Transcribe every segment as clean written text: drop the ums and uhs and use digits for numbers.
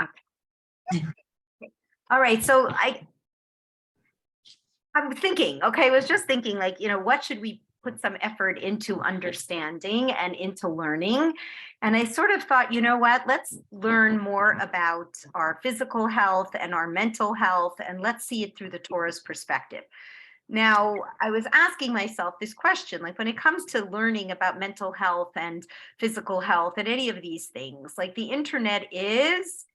Okay. All right. So I'm thinking, okay, I was just thinking like, what should we put some effort into understanding and into learning? And I sort of thought, you know what, let's learn more about our physical health and our mental health, and let's see it through the Torah's perspective. Now, I was asking myself this question, like when it comes to learning about mental health and physical health and any of these things, like the internet is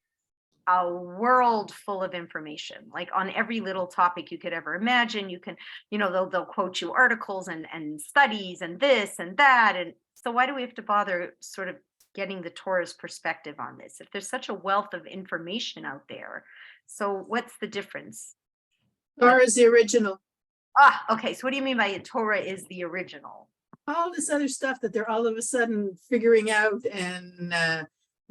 a world full of information, like on every little topic you could ever imagine. You can, they'll quote you articles and studies and this and that. And so why do we have to bother sort of getting the Torah's perspective on this if there's such a wealth of information out there? So what's the difference? Torah is the original. Okay. So what do you mean by Torah is the original? All this other stuff that they're all of a sudden figuring out and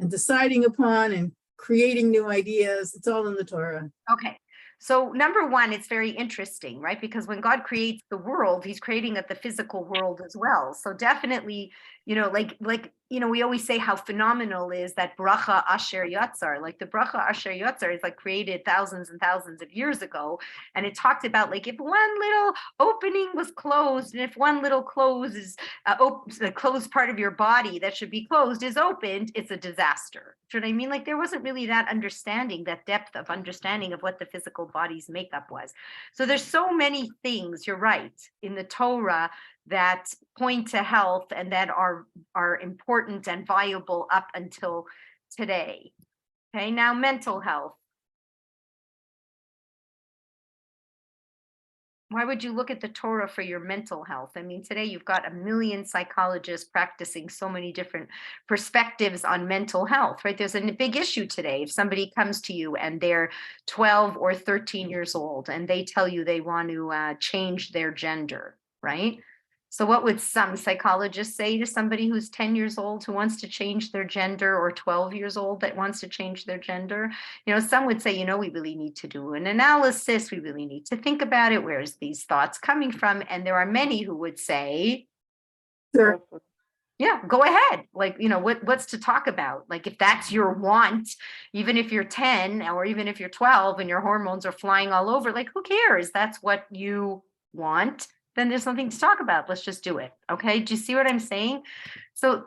deciding upon and creating new ideas, it's all in the Torah. Okay. So number one, it's very interesting, right? Because when God creates the world, he's creating the physical world as well. So definitely, we always say how phenomenal is that bracha asher yatzar, like the bracha asher yatzar is like created thousands and thousands of years ago. And it talked about like if one little opening was closed and if one little the closed part of your body that should be closed is opened, it's a disaster. Do you know what I mean? Like there wasn't really that understanding, that depth of understanding of what the physical body's makeup was. So there's so many things, you're right, in the Torah that point to health and that are important and viable up until today. Okay, now mental health. Why would you look at the Torah for your mental health? I mean, today you've got a million psychologists practicing so many different perspectives on mental health, right? There's a big issue today. If somebody comes to you and they're 12 or 13 years old and they tell you they want to change their gender, right? So what would some psychologists say to somebody who's 10 years old who wants to change their gender, or 12 years old that wants to change their gender? Some would say, we really need to do an analysis. We really need to think about it. Where's these thoughts coming from? And there are many who would say, Sure. Yeah, go ahead. Like, what's to talk about? Like, if that's your want, even if you're 10 or even if you're 12 and your hormones are flying all over, like, who cares? That's what you want. Then there's nothing to talk about. Let's just do it. Okay. Do you see what I'm saying? So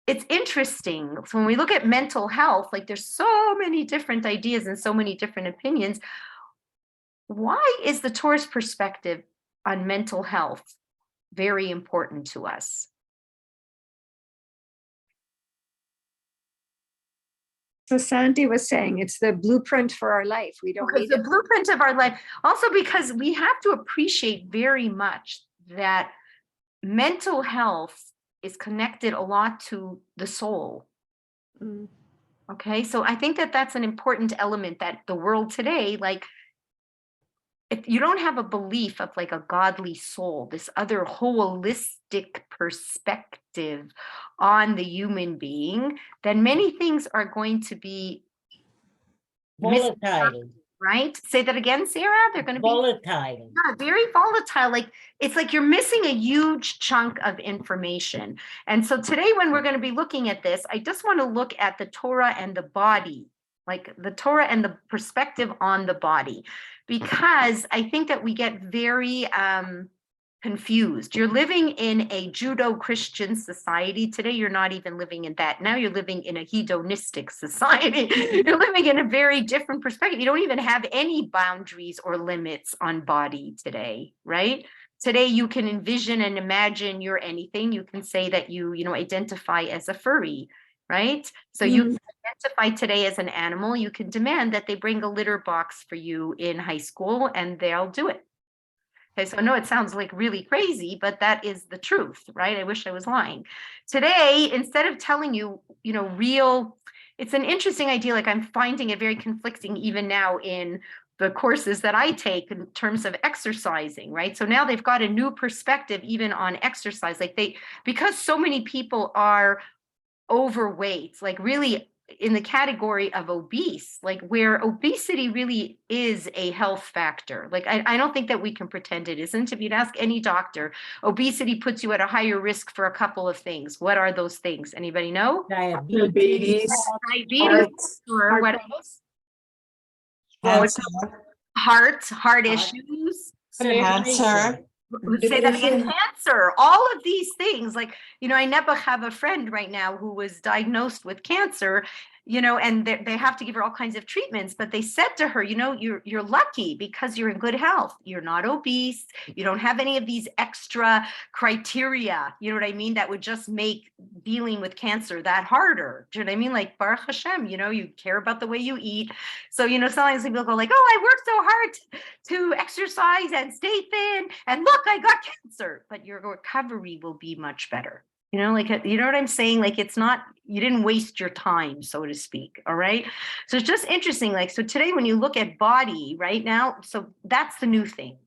it's interesting. So when we look at mental health, like there's so many different ideas and so many different opinions. Why is the Torah's perspective on mental health very important to us? So Sandy was saying it's the blueprint for our life. We don't need the blueprint of our life. Also because we have to appreciate very much that mental health is connected a lot to the soul. Okay, so I think that that's an important element that the world today, like, if you don't have a belief of like a godly soul, this other holistic perspective on the human being, then many things are going to be volatile. Right? Say that again, Sarah. They're going to be volatile. Yeah, very volatile. Like it's like you're missing a huge chunk of information. And so today, when we're going to be looking at this, I just want to look at the Torah and the body, like the Torah and the perspective on the body, because I think that we get very confused. You're living in a Judo-Christian society. Today, you're not even living in that. Now you're living in a hedonistic society. You're living in a very different perspective. You don't even have any boundaries or limits on body today, right? Today, you can envision and imagine you're anything. You can say that you identify as a furry, right? So you can identify today as an animal. You can demand that they bring a litter box for you in high school and they'll do it. Okay, so I know it sounds like really crazy, but that is the truth, right? I wish I was lying. Today, instead of telling you, it's an interesting idea. Like I'm finding it very conflicting even now in the courses that I take in terms of exercising, right? So now they've got a new perspective even on exercise. Like because so many people are overweight, like really in the category of obese, like where obesity really is a health factor. Like I don't think that we can pretend it isn't. If you'd ask any doctor, obesity puts you at a higher risk for a couple of things. What are those things? Anybody know? Diabetes, Diabetes, or what else? Cancer, Heart issues. cancer, Say that again. Cancer, all of these things. Like, I never have a friend right now who was diagnosed with cancer, and they have to give her all kinds of treatments, but they said to her, you're lucky because you're in good health. You're not obese. You don't have any of these extra criteria, you know what I mean? That would just make dealing with cancer that harder. Do you know what I mean? Like, Baruch Hashem, you care about the way you eat. So, sometimes people go like, oh, I worked so hard to exercise and stay thin, and look, I got cancer, but your recovery will be much better. Like, you know what I'm saying? Like, it's not, you didn't waste your time, so to speak. All right. So it's just interesting. Like, so today when you look at body right now, so that's the new thing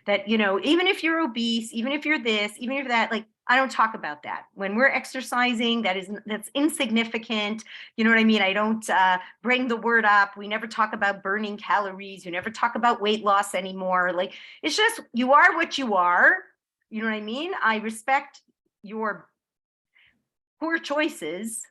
that, even if you're obese, even if you're this, even if that, like, I don't talk about that. When we're exercising, that's insignificant. You know what I mean? I don't bring the word up. We never talk about burning calories. You never talk about weight loss anymore. Like, it's just, you are what you are. You know what I mean? I respect your poor choices,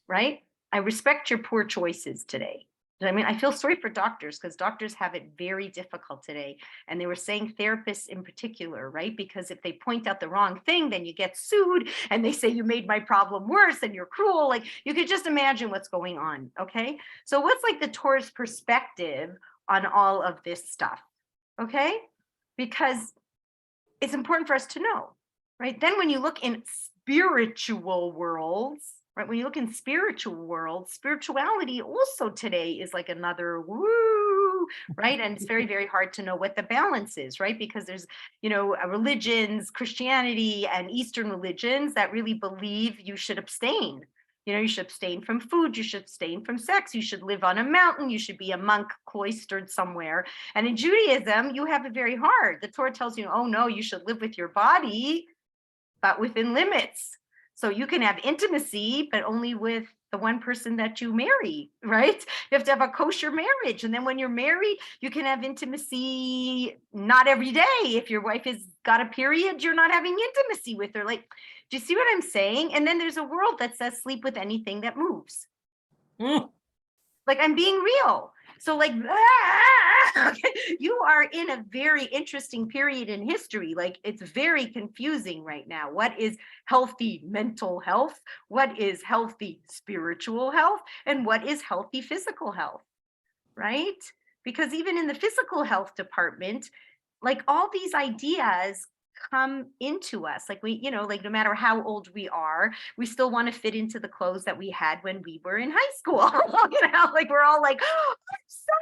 right? I respect your poor choices today. I mean, I feel sorry for doctors because doctors have it very difficult today. And they were saying therapists in particular, right? Because if they point out the wrong thing, then you get sued and they say you made my problem worse and you're cruel. Like, you could just imagine what's going on, okay? So what's like the Torah's perspective on all of this stuff, okay? Because it's important for us to know, right? Then when you look in spiritual worlds, right? When you look in spiritual worlds, spirituality also today is like another woo, right? And it's very, very hard to know what the balance is, right? Because there's, religions, Christianity and Eastern religions that really believe you should abstain. You should abstain from food, you should abstain from sex, you should live on a mountain, you should be a monk cloistered somewhere. And in Judaism, you have it very hard. The Torah tells you, oh no, you should live with your body, but within limits. So you can have intimacy, but only with the one person that you marry, right? You have to have a kosher marriage. And then when you're married, you can have intimacy not every day. If your wife has got a period, you're not having intimacy with her. Like, do you see what I'm saying? And then there's a world that says sleep with anything that moves. Like, I'm being real. So like, you are in a very interesting period in history. Like, it's very confusing right now. What is healthy mental health? What is healthy spiritual health? And what is healthy physical health, right? Because even in the physical health department, like, all these ideas come into us. Like, we, like, no matter how old we are, we still want to fit into the clothes that we had when we were in high school. Like, we're all like, oh, I'm so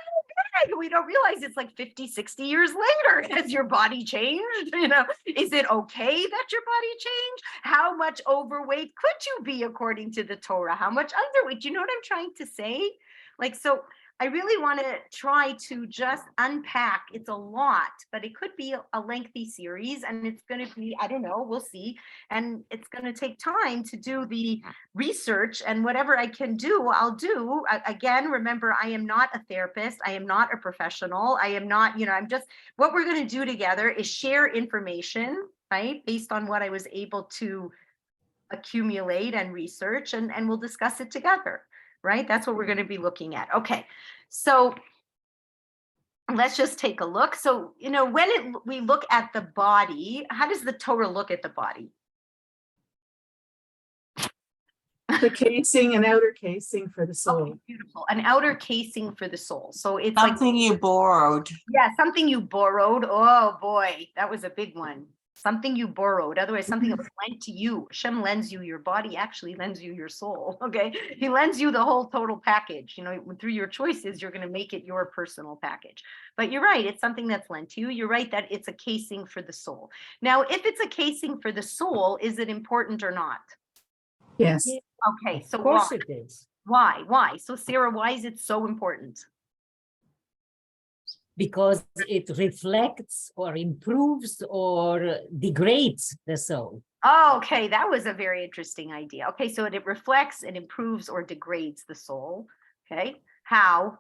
big. We don't realize it's like 50, 60 years later. Has your body changed? Is it okay that your body changed? How much overweight could you be according to the Torah? How much underweight? Do you know what I'm trying to say? Like, so I really want to try to just unpack. It's a lot, but it could be a lengthy series, and it's going to be, I don't know, we'll see. And it's going to take time to do the research, and whatever I can do, I'll do. Again, remember, I am not a therapist. I am not a professional. I am not, I'm just, what we're going to do together is share information, right? Based on what I was able to accumulate and research, and we'll discuss it together. Right? That's what we're going to be looking at. Okay. So let's just take a look. So, when we look at the body, how does the Torah look at the body? the casing, an outer casing for the soul. Okay, beautiful. An outer casing for the soul. So it's something like, you borrowed. yeah, something you borrowed. Oh boy, that was a big one. Something you borrowed, otherwise something that was lent to you. Hashem lends you your body, actually lends you your soul, okay? He lends you the whole total package. Through your choices, you're going to make it your personal package. But you're right, it's something that's lent to you. You're right that it's a casing for the soul. Now, if it's a casing for the soul, is it important or not? Yes. Okay, so Of course why? it is. Why? So Sarah, why is it so important? because it reflects or improves or degrades the soul. Oh, okay, that was a very interesting idea. Okay, so it reflects, it improves or degrades the soul. Okay, how?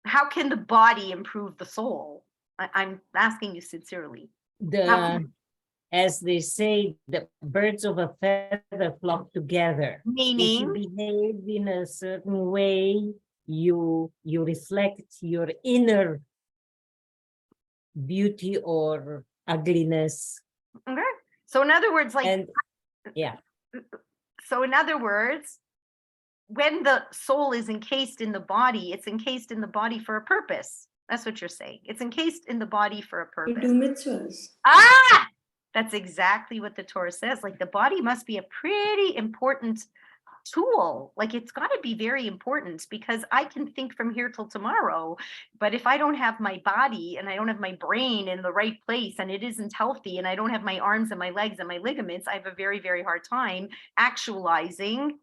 How can the body improve the soul? I'm asking you sincerely. As they say, the birds of a feather flock together. If you Meaning, behave in a certain way, you reflect your inner beauty or ugliness. okay. So in other words, like, And yeah, so in other words, when the soul is encased in the body, it's encased in the body for a purpose. That's what you're saying. It's encased in the body for a To purpose. do mitzvahs. Ah, that's exactly what the Torah says. Like the body must be a pretty important tool. Like it's got to be very important because I can think from here till tomorrow, but if I don't have my body and I don't have my brain in the right place and it isn't healthy and I don't have my arms and my legs and my ligaments, I have a very, very hard time actualizing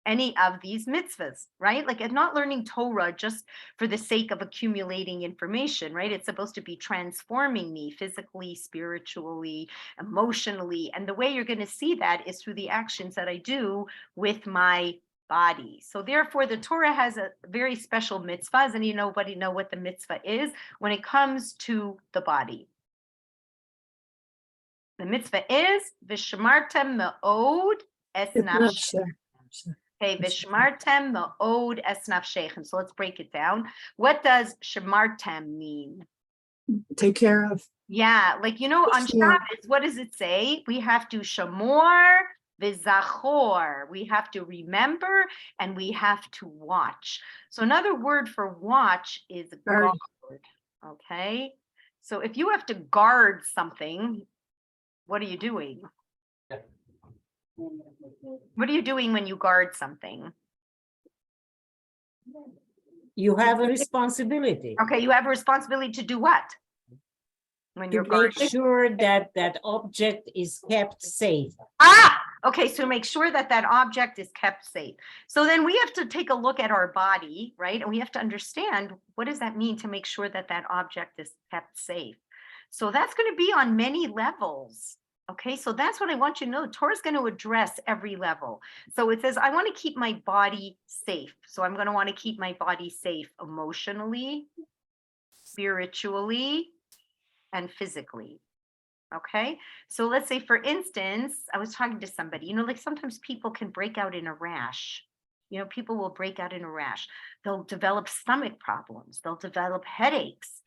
any of these mitzvahs, right? Like I'm not learning Torah just for the sake of accumulating information, right? It's supposed to be transforming me physically, spiritually, emotionally. And the way you're going to see that is through the actions that I do with my body. So therefore, the Torah has a very special mitzvahs, and nobody know what the mitzvah is when it comes to the body. The mitzvah is V'shamartem me'od es nafshem. Okay, v'shmartem ma'od es nafshechem. So let's break it down. What does shamartem mean? Take care of. Yeah, like, on Shamor. Shabbos, what does it say? We have to shamor v'zachor. We have to remember and we have to watch. So another word for watch is guard. Okay, so if you have to guard something, what are you doing? What are you doing when you guard something? you have a responsibility Okay, you have a responsibility to do what? When to you're make guarding. sure that that object is kept safe. Okay, so make sure that that object is kept safe. So then we have to take a look at our body, right? And we have to understand, what does that mean to make sure that that object is kept safe? So that's going to be on many levels. Okay, so that's what I want you to know. Torah is going to address every level. So it says, I want to keep my body safe. So I'm going to want to keep my body safe emotionally, spiritually, and physically. Okay, so let's say, for instance, I was talking to somebody, like sometimes people can break out in a rash. People will break out in a rash. They'll develop stomach problems. They'll develop headaches.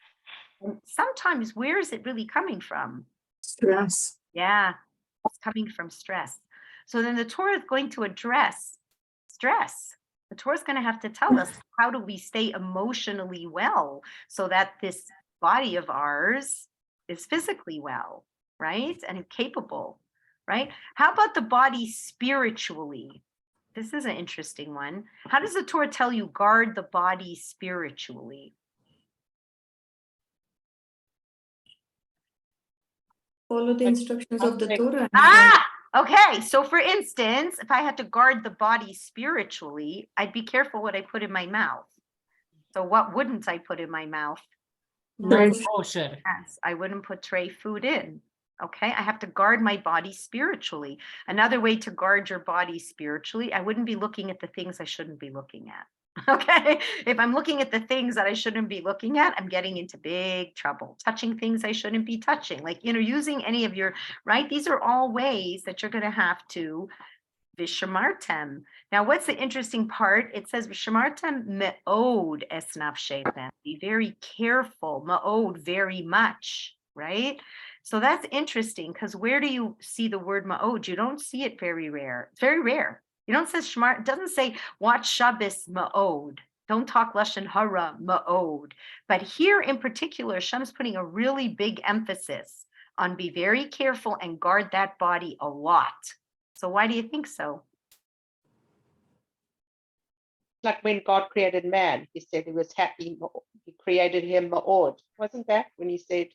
And sometimes, where is it really coming from? Stress. Yeah, it's coming from stress. So then the Torah is going to address stress. The Torah is going to have to tell us, how do we stay emotionally well so that this body of ours is physically well, right? And capable, right? How about the body spiritually? This is an interesting one. How does the Torah tell you guard the body spiritually? Follow the instructions of the Torah. Okay. So for instance, if I had to guard the body spiritually, I'd be careful what I put in my mouth. So what wouldn't I put in my mouth? Non-kosher. Yes, I wouldn't put tray food in. Okay, I have to guard my body spiritually. Another way to guard your body spiritually, I wouldn't be looking at the things I shouldn't be looking at. Okay, if I'm looking at the things that I shouldn't be looking at, I'm getting into big trouble. Touching things I shouldn't be touching, like, using any of your, right? These are all ways that you're going to have to Vishamartem. Now, what's the interesting part? It says Vishamartem me'od es nafshechem. Be very careful. Me'od, very much, right? So that's interesting, because where do you see the word ma'od? You don't see it very rare. It's very rare. You don't say shmar. It doesn't say watch Shabbos ma'od. Don't talk lashon hara ma'od. But here in particular, Hashem's putting a really big emphasis on be very careful and guard that body a lot. So why do you think so? Like when God created man, he said he was happy. He created him ma'od. Wasn't that when he said?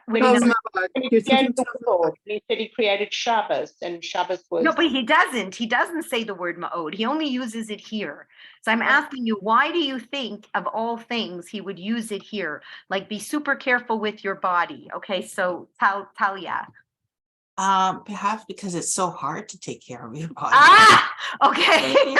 What do you Oh, know? no, He you're created thinking the Lord. He said he created Shabbos, and Shabbos was. No, but he doesn't. He doesn't say the word ma'od. He only uses it here. So I'm asking you, why do you think of all things he would use it here? Like, be super careful with your body. Okay, so Talia. Perhaps because it's so hard to take care of your body. Ah, okay.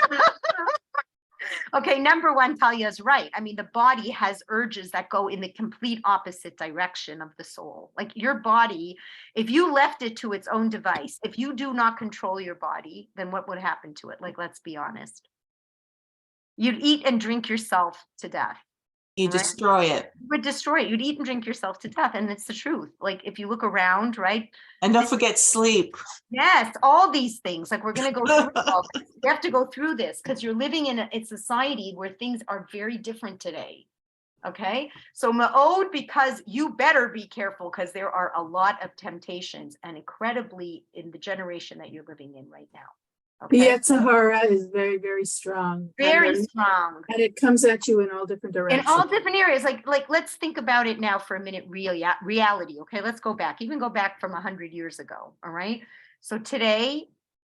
Okay, number one, Talia is right. I mean, the body has urges that go in the complete opposite direction of the soul. Like your body, if you left it to its own device, if you do not control your body, then what would happen to it? Like, let's be honest. You'd eat and drink yourself to death. You Right. destroy it. You would destroy it. You'd eat and drink yourself to death. And it's the truth. Like, if you look around, right? And don't forget sleep. Yes, all these things. Like, we're going to go through all this. We have to go through this because you're living in a society where things are very different today. Okay, so ma'od, because you better be careful because there are a lot of temptations, and incredibly in the generation that you're living in right now. The Okay, Yetzirah is very, very strong. very strong. And it comes at you in all different In directions. all different areas. Like let's think about it now for a minute. Reality. Okay, let's go back. Even go back from 100 years ago. All right. So today,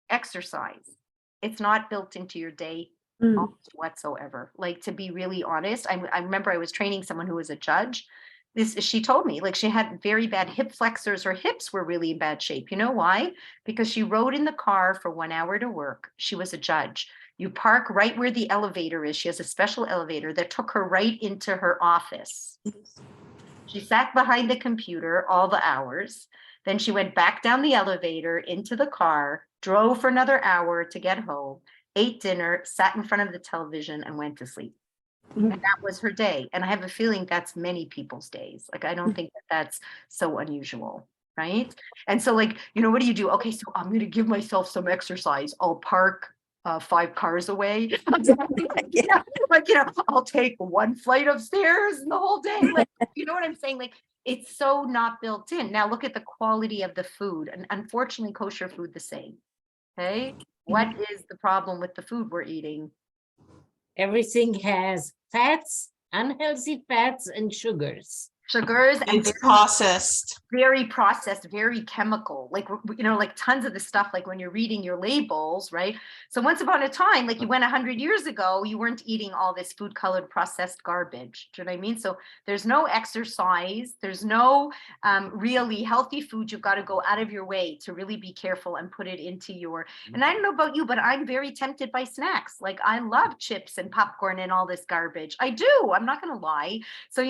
exercise. It's not built into your day whatsoever. Like, to be really honest, I remember I was training someone who was a judge. She told me, like, she had very bad hip flexors. Her hips were really in bad shape. You know why? Because she rode in the car for 1 hour to work. She was a judge. You park right where the elevator is. She has a special elevator that took her right into her office. She sat behind the computer all the hours. Then she went back down the elevator into the car, drove for another hour to get home, ate dinner, sat in front of the television, and went to sleep. And that was her day. And I have a feeling that's many people's days. Like, I don't think that that's so unusual, right? And so, like, what do you do? Okay, so I'm going to give myself some exercise. I'll park 5 cars away. I'll take 1 flight of stairs in the whole day. Like, you know what I'm saying? Like, it's so not built in. Now look at the quality of the food, and unfortunately, kosher food the same. Okay, what is the problem with the food we're eating? Everything has fats, unhealthy fats, and sugars. Sugars and It's processed. very processed, very chemical, like tons of the stuff, like when you're reading your labels, right? So once upon a time, like you went 100 years ago, you weren't eating all this food colored processed garbage. Do you know what I mean? So there's no exercise, there's no really healthy food. You've got to go out of your way to really be careful and put it into your, and I don't know about you, but I'm very tempted by snacks. Like, I love chips and popcorn and all this garbage. I do, I'm not going to lie. So,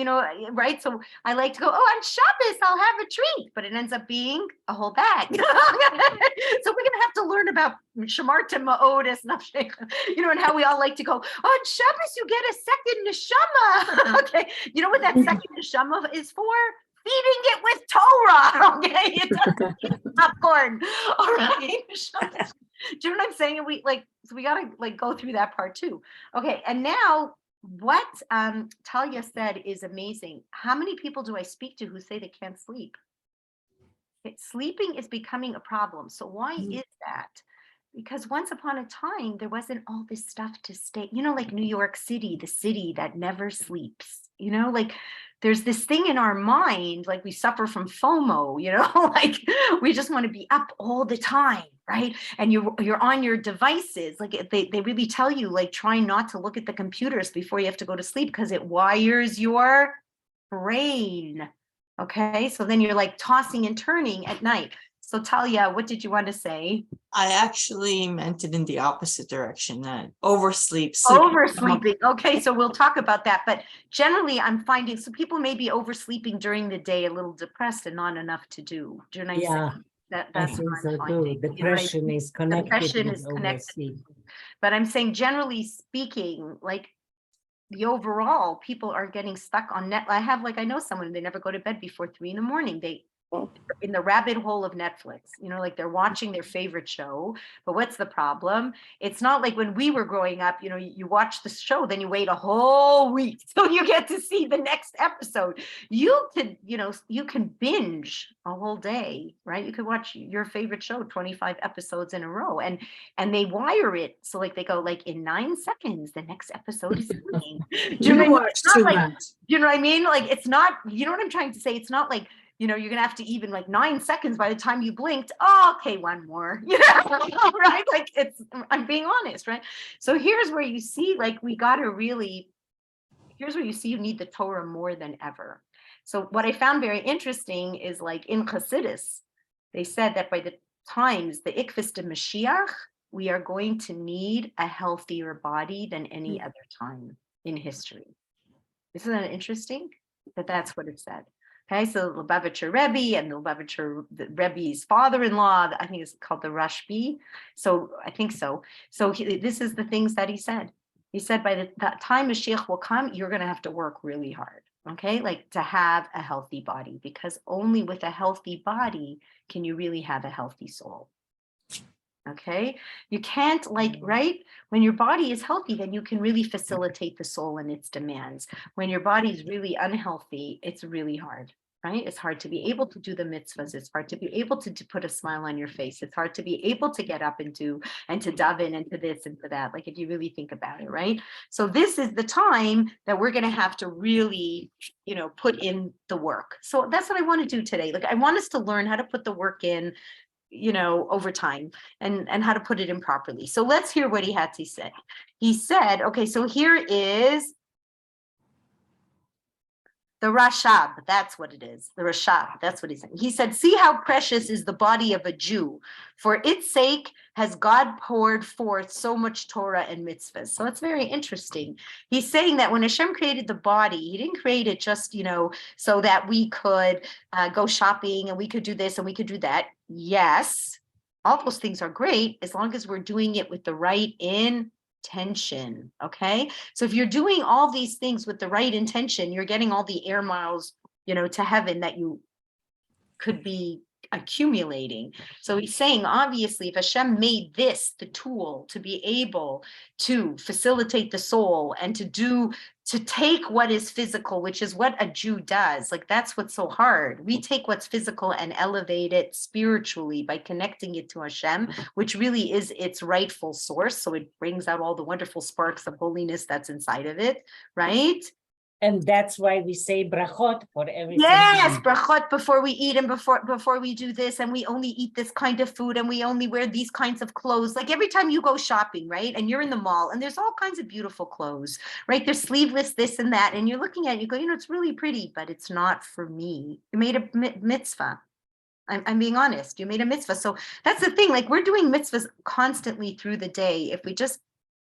right? So I like to go, on Shabbos, I'll have a treat, but it ends up being a whole bag. So we're going to have to learn about Shamarta Ma'odis, and how we all like to go, on Shabbos, you get a second neshama. Okay. You know what that second neshama is for? Feeding it with Torah. Okay. It doesn't eat popcorn. All right. Do you know what I'm saying? So we got to go through that part too. Okay. And now, what Talia said is amazing. How many people do I speak to who say they can't sleep? Sleeping is becoming a problem. So why is that? Because once upon a time, there wasn't all this stuff to stay, like New York City, the city that never sleeps, like there's this thing in our mind, like we suffer from FOMO, like we just want to be up all the time, right? And you're on your devices, like they really tell you, like, try not to look at the computers before you have to go to sleep because it wires your brain. Okay, so then you're like tossing and turning at night. So Talia, what did you want to say? I actually meant it in the opposite direction, that oversleep. Oversleeping. Okay, so we'll talk about that. But generally, I'm finding, so people may be oversleeping during the day, a little depressed and not enough to do. Do you know what I'm saying? I That's think what so I'm too. finding. Depression is connected Depression with is connected. oversleep. But I'm saying, generally speaking, like the overall, people are getting stuck on net. I know someone, they never go to bed before 3 a.m. They in the rabbit hole of Netflix, like they're watching their favorite show. But what's the problem? It's not like when we were growing up, you watch the show, then you wait a whole week so you get to see the next episode. You could, you can binge a whole day, right? You could watch your favorite show 25 episodes in a row, and they wire it so like they go like in 9 seconds the next episode is coming. Do you know what I mean? watch too much. You know what I mean? Like, it's not, you know what I'm trying to say? It's not like, you're going to have to even like 9 seconds by the time you blinked. Oh, okay, one more, right? Like I'm being honest, right? So here's where you see, like, here's where you see you need the Torah more than ever. So what I found very interesting is, like, in Chassidus, they said that by the times the Ikvis de Mashiach, we are going to need a healthier body than any other time in history. Isn't that interesting? That's what it said. Okay, so Lubavitcher Rebbe and the Rebbe's father-in-law, I think it's called the Rashbi. So I think so. So this is the things that he said. He said by the time Mashiach will come, you're going to have to work really hard. Okay, like to have a healthy body, because only with a healthy body can you really have a healthy soul. Okay, you can't, like, right? When your body is healthy, then you can really facilitate the soul and its demands. When your body is really unhealthy, it's really hard, right? It's hard to be able to do the mitzvahs. It's hard to be able to put a smile on your face. It's hard to be able to get up and to daven and to this and to that. Like, if you really think about it, right? So this is the time that we're going to have to really, put in the work. So that's what I want to do today. Like, I want us to learn how to put the work in, over time, and how to put it in properly. So let's hear what he had to say. He said, okay, so here is the Rashab, that's what it is. The Rashab, that's what he said. He said, see how precious is the body of a Jew. For its sake has God poured forth so much Torah and mitzvahs. So it's very interesting. He's saying that when Hashem created the body, he didn't create it just, so that we could go shopping and we could do this and we could do that. Yes, all those things are great as long as we're doing it with the right intention. Okay, so if you're doing all these things with the right intention, you're getting all the air miles, to heaven that you could be accumulating. So he's saying, obviously, if Hashem made this the tool to be able to facilitate the soul and to take what is physical, which is what a Jew does, like, that's what's so hard. We take what's physical and elevate it spiritually by connecting it to Hashem, which really is its rightful source. So it brings out all the wonderful sparks of holiness that's inside of it, right? And that's why we say brachot for everything. Yes, brachot before we eat and before we do this, and we only eat this kind of food and we only wear these kinds of clothes. Like, every time you go shopping, right? And you're in the mall and there's all kinds of beautiful clothes, right? There's sleeveless this and that, and you're looking at it, you go, it's really pretty, but it's not for me. You made a mitzvah. I'm being honest. You made a mitzvah. So that's the thing. Like, we're doing mitzvahs constantly through the day. If we just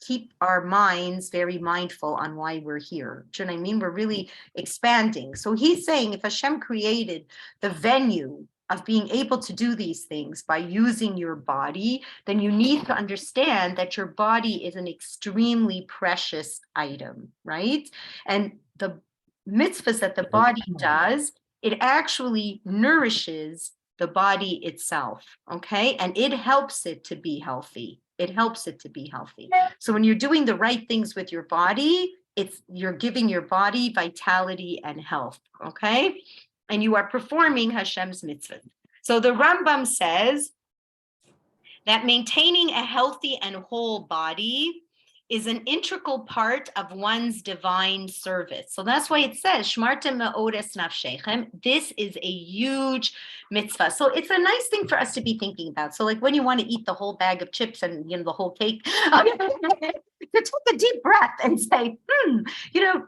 keep our minds very mindful on why we're here. Do you know what I mean? We're really expanding. So he's saying, if Hashem created the venue of being able to do these things by using your body, then you need to understand that your body is an extremely precious item, right? And the mitzvahs that the body does, it actually nourishes the body itself, okay? And it helps it to be healthy. It helps it to be healthy. So when you're doing the right things with your body, you're giving your body vitality and health, okay? And you are performing Hashem's mitzvah. So the Rambam says that maintaining a healthy and whole body is an integral part of one's divine service. So that's why it says, Shmartem me'odes nafshechem. This is a huge mitzvah. So it's a nice thing for us to be thinking about. So, like, when you want to eat the whole bag of chips and, the whole cake, to take a deep breath and say,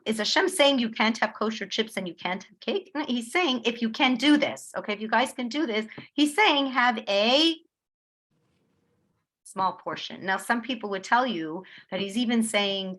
is Hashem saying you can't have kosher chips and you can't have cake? He's saying, if you can do this, okay, if you guys can do this, he's saying have a small portion. Now, some people would tell you that he's even saying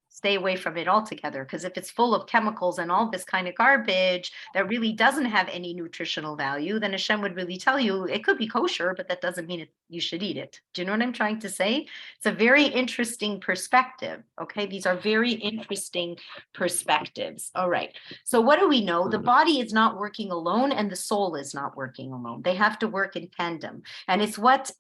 stay away from it altogether, because if it's full of chemicals and all this kind of garbage that really doesn't have any nutritional value, then Hashem would really tell you it could be kosher, but that doesn't mean you should eat it. Do you know what I'm trying to say? It's a very interesting perspective. Okay, these are very interesting perspectives. All right. So what do we know? The body is not working alone and the soul is not working alone. They have to work in tandem. And it's what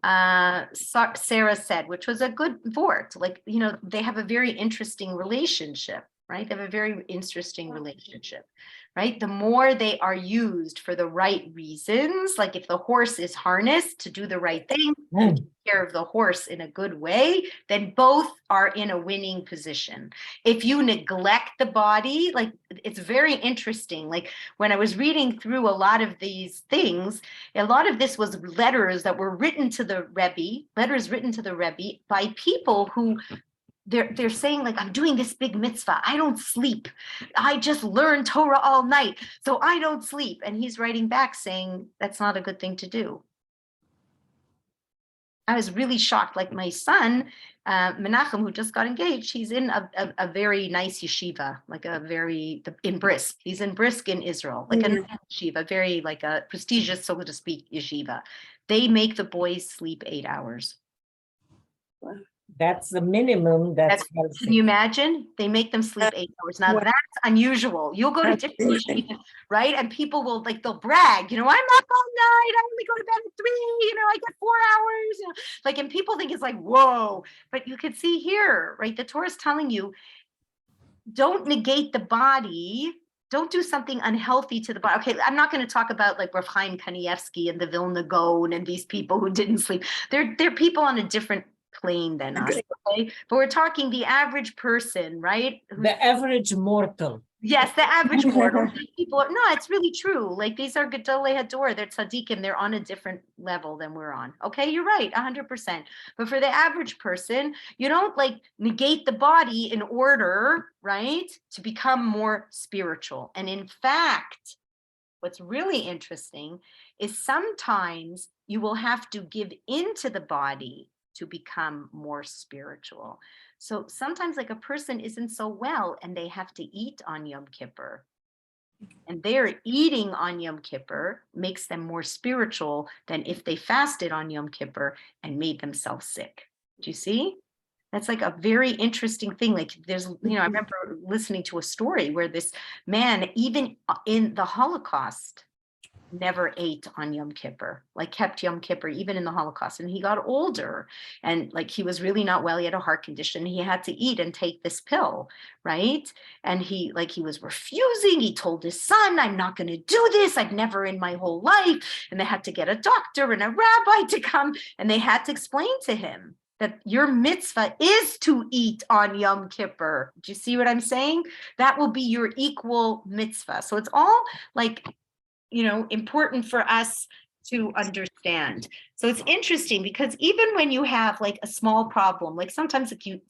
Sarah said, which was a good word. Like, they have a very interesting relationship. right? They have a very interesting relationship, right? The more they are used for the right reasons, like if the horse is harnessed to do the right thing, and take care of the horse in a good way, then both are in a winning position. If you neglect the body, like it's very interesting. Like when I was reading through a lot of these things, a lot of this was letters that were written to the Rebbe, letters written to the Rebbe by people who they're saying like, I'm doing this big mitzvah. I don't sleep. I just learn Torah all night. So I don't sleep. And he's writing back saying, that's not a good thing to do. I was really shocked. Like my son, Menachem, who just got engaged, he's in a very nice yeshiva, like in Brisk. He's in Brisk in Israel, like a nice yeshiva, very like a prestigious, so to speak, yeshiva. They make the boys sleep 8 hours. That's the minimum. That's Can you imagine? They make them sleep 8 hours. Now Wow. that's unusual. You'll go to That's different amazing. yeshivas, right? And people will like, they'll brag, I'm up all night. I only go to bed at 3, I get 4 hours, like, and people think it's like, whoa, but you can see here, right? The Torah is telling you, don't negate the body. Don't do something unhealthy to the body. Okay, I'm not going to talk about like Rav Chaim Kanievsky and the Vilna Gaon and these people who didn't sleep. They're people on a different plane than us, okay? But we're talking the average person, right? the average mortal. Yes, the average mortal. People are, no, it's really true. Like these are Gedolei Hador, they're tzaddikim, they're on a different level than we're on. Okay, you're right, 100%. But for the average person, you don't like negate the body in order, right, to become more spiritual. And in fact, what's really interesting is sometimes you will have to give into the body to become more spiritual. So sometimes like a person isn't so well and they have to eat on Yom Kippur. And their eating on Yom Kippur makes them more spiritual than if they fasted on Yom Kippur and made themselves sick. Do you see? That's like a very interesting thing. Like there's, I remember listening to a story where this man, even in the Holocaust, never ate on Yom Kippur, like kept Yom Kippur, even in the Holocaust. And he got older and like he was really not well. He had a heart condition. He had to eat and take this pill, right? And he was refusing. He told his son, I'm not going to do this. I've never in my whole life. And they had to get a doctor and a rabbi to come. And they had to explain to him that your mitzvah is to eat on Yom Kippur. Do you see what I'm saying? That will be your equal mitzvah. So it's all like, important for us to understand. So it's interesting because even when you have like a small problem, like sometimes if you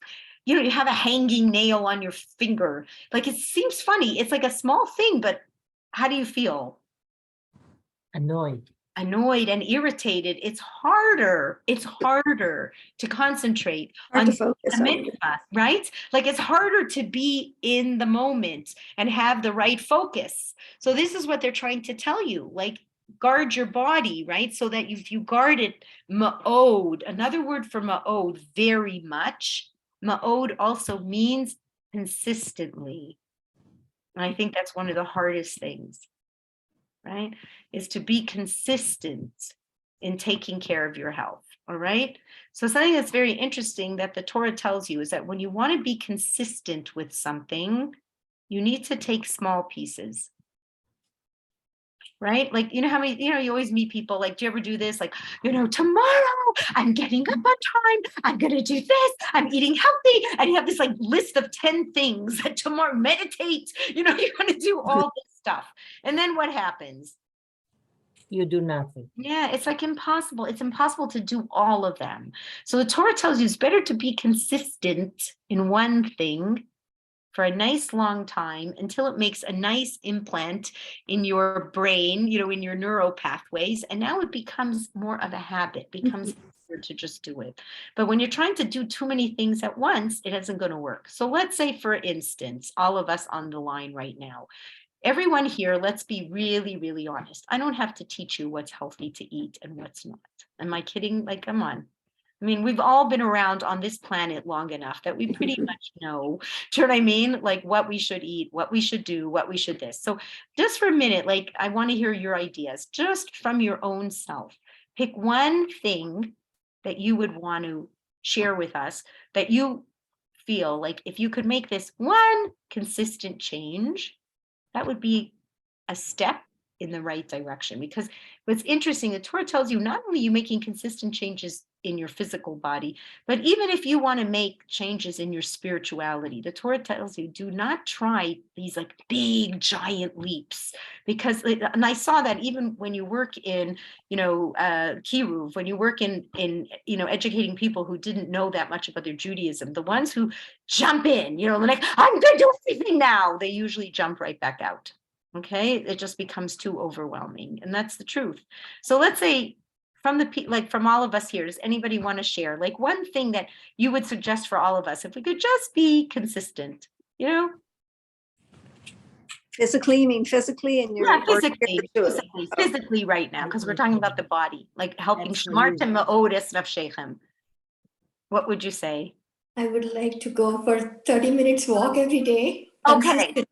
have a hanging nail on your finger, like it seems funny. It's like a small thing, but how do you feel? Annoyed And irritated. It's harder to concentrate Hard on to focus the on it. mitzvah, right? Like it's harder to be in the moment and have the right focus. So this is what they're trying to tell you, like guard your body, right? So that if you guard it, ma'od, another word for ma'od, very much. Ma'od also means consistently. And I think that's one of the hardest things, right? Is to be consistent in taking care of your health, all right? So something that's very interesting that the Torah tells you is that when you want to be consistent with something, you need to take small pieces, right? Like, how many, you always meet people like, do you ever do this? Like, tomorrow I'm getting up on time. I'm going to do this. I'm eating healthy. And you have this like list of 10 things that tomorrow, meditate, you're going to do all this stuff. And then what happens? you do nothing. Yeah, it's like impossible. It's impossible to do all of them. So the Torah tells you it's better to be consistent in one thing for a nice long time until it makes a nice implant in your brain, in your neural pathways. And now it becomes more of a habit, becomes easier to just do it. But when you're trying to do too many things at once, it isn't going to work. So let's say, for instance, all of us on the line right now, everyone here, let's be really, really honest. I don't have to teach you what's healthy to eat and what's not. Am I kidding? Like, come on. I mean, we've all been around on this planet long enough that we pretty much know, do you know what I mean? Like what we should eat, what we should do, what we should this. So just for a minute, like I want to hear your ideas just from your own self. Pick one thing that you would want to share with us that you feel like if you could make this one consistent change, that would be a step in the right direction. Because what's interesting, the Torah tells you not only are you making consistent changes in your physical body, but even if you want to make changes in your spirituality, the Torah tells you do not try these like big giant leaps, because and I saw that even when you work in kiruv, when you work in educating people who didn't know that much about their Judaism, the ones who jump in, like I'm going to do everything now, they usually jump right back out. Okay, it just becomes too overwhelming, and that's the truth. So let's say from all of us here, does anybody want to share like one thing that you would suggest for all of us if we could just be consistent? Physically, you mean physically in your Yeah, or physically right now, because we're talking about the body, like helping Absolutely. shmartem ma'odis nafshechem. What would you say? I would like to go for 30 minutes walk every day. Okay. Consistent.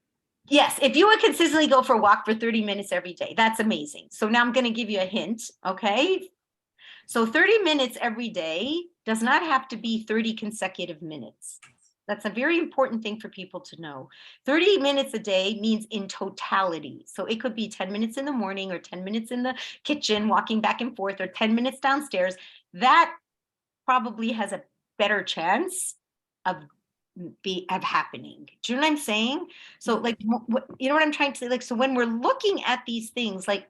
Yes, if you would consistently go for a walk for 30 minutes every day, that's amazing. So now I'm going to give you a hint, okay? So 30 minutes every day does not have to be 30 consecutive minutes. That's a very important thing for people to know. 30 minutes a day means in totality. So it could be 10 minutes in the morning or 10 minutes in the kitchen, walking back and forth, or 10 minutes downstairs. That probably has a better chance of happening. Do you know what I'm saying? So like, you know what I'm trying to say? Like, so when we're looking at these things, like,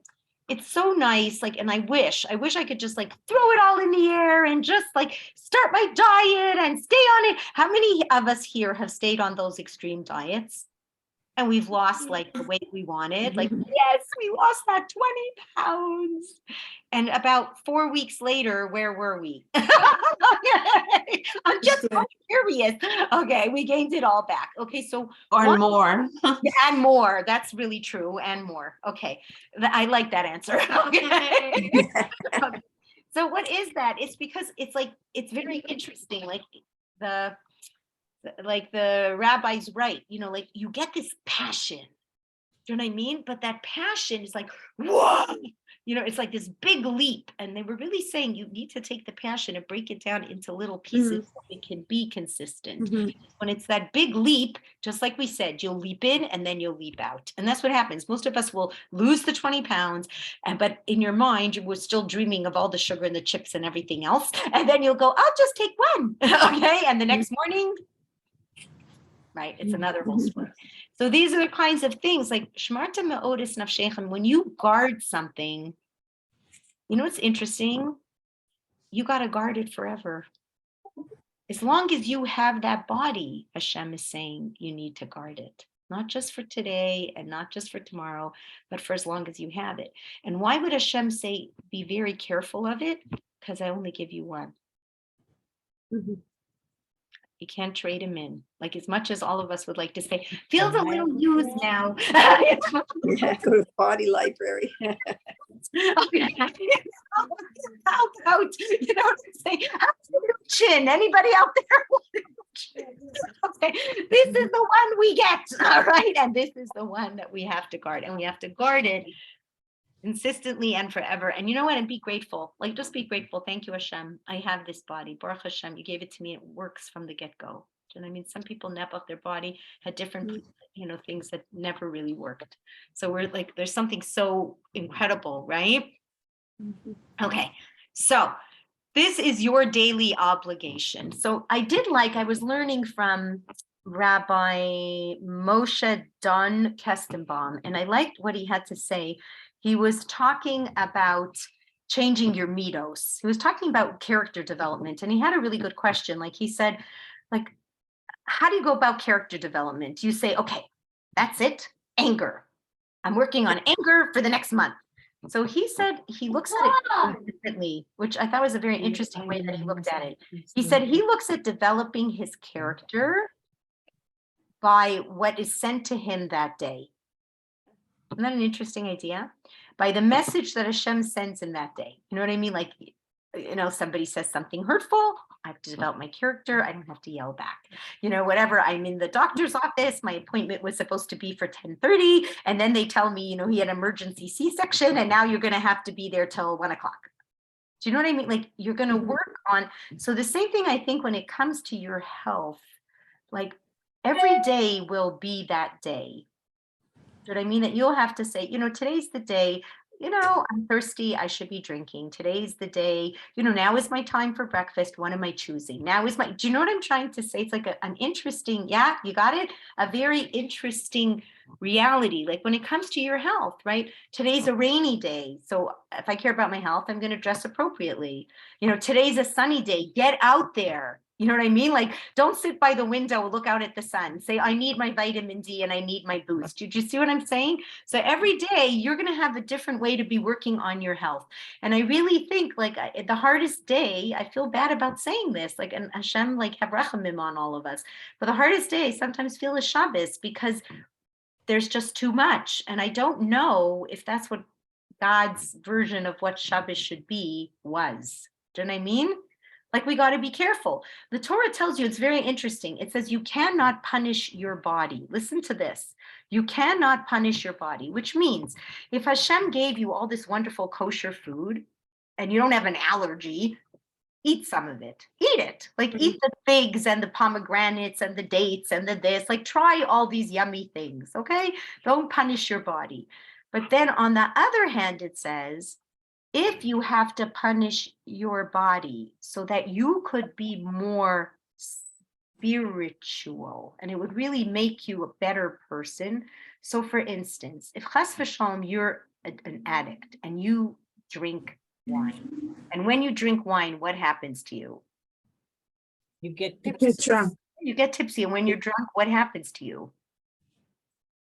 it's so nice, like, and I wish I could just like throw it all in the air and just like start my diet and stay on it. How many of us here have stayed on those extreme diets and we've lost like the weight we wanted? Like, yes, we lost that 20 pounds. And about 4 weeks later, where were we? I'm just so curious. Okay, we gained it all back. Okay, so Or more. and more. That's really true. And more. Okay, I like that answer. Okay. So what is that? It's because it's like it's very interesting. Like the rabbi's right. Like you get this passion. Do you know what I mean? But that passion is like, whoa, it's like this big leap. And they were really saying you need to take the passion and break it down into little pieces so it can be consistent. When it's that big leap, just like we said, you'll leap in and then you'll leap out. And that's what happens. Most of us will lose the 20 pounds, but in your mind, you were still dreaming of all the sugar and the chips and everything else. And then you'll go, I'll just take one. Okay. And the next morning, right, it's another whole story. So these are the kinds of things like shmartem ma'odis nafshechem. When you guard something, what's interesting? You got to guard it forever. As long as you have that body, Hashem is saying you need to guard it. Not just for today and not just for tomorrow, but for as long as you have it. And why would Hashem say, be very careful of it? Because I only give you one. You can't trade him in. Like as much as all of us would like to say, feels a little used now. Yeah, go to the body library. How about, you know what I'm saying? Chin. Anybody out there? Okay, this is the one we get. All right. And this is the one that we have to guard. And we have to guard it consistently and forever. And you know what? And be grateful. Like just be grateful. Thank you, Hashem. I have this body. Baruch Hashem, you gave it to me. It works from the get-go. Do you know what I mean? Some people nap off their body, had different, things that never really worked. So we're like, there's something so incredible, right? Okay. So this is your daily obligation. So I was learning from Rabbi Moshe Don Kestenbaum, and I liked what he had to say. He was talking about changing your midos. He was talking about character development, and he had a really good question. Like he said, like, how do you go about character development? You say, okay, that's it, anger. I'm working on anger for the next month. So he said he looks at it differently, which I thought was a very interesting way that he looked at it. He said he looks at developing his character by what is sent to him that day. Isn't that an interesting idea? By the message that Hashem sends in that day. You know what I mean? Like, somebody says something hurtful, I have to develop my character. I don't have to yell back. Whatever, I'm in the doctor's office. My appointment was supposed to be for 10:30. And then they tell me, he had emergency C-section and now you're going to have to be there till 1 o'clock. Do you know what I mean? Like you're going to work on. So the same thing, I think, when it comes to your health, like every day will be that day. Do you know what I mean? That you'll have to say, today's the day, I'm thirsty, I should be drinking. Today's the day, now is my time for breakfast. What am I choosing? Do you know what I'm trying to say? It's like an interesting, yeah, you got it? A very interesting reality. Like when it comes to your health, right? Today's a rainy day. So if I care about my health, I'm going to dress appropriately. Today's a sunny day. Get out there. You know what I mean? Like, don't sit by the window, look out at the sun, say, I need my vitamin D and I need my boost. Do you see what I'm saying? So every day you're going to have a different way to be working on your health. And I really think like the hardest day, I feel bad about saying this, like, and Hashem, like, have rachamim on all of us. But the hardest day sometimes feel is Shabbos because there's just too much. And I don't know if that's what God's version of what Shabbos should be was. Do you know what I mean? Like, we got to be careful. The Torah tells you, it's very interesting. It says you cannot punish your body. Listen to this. You cannot punish your body, which means if Hashem gave you all this wonderful kosher food and you don't have an allergy, eat some of it. Eat it. Like, eat the figs and the pomegranates and the dates and the this. Like, try all these yummy things, okay? Don't punish your body. But then on the other hand, it says, if you have to punish your body so that you could be more spiritual and it would really make you a better person. So for instance, if chas v'shalom, you're an addict and you drink wine, and when you drink wine, what happens to you? You get You get drunk. You get tipsy, and when you're drunk, what happens to you?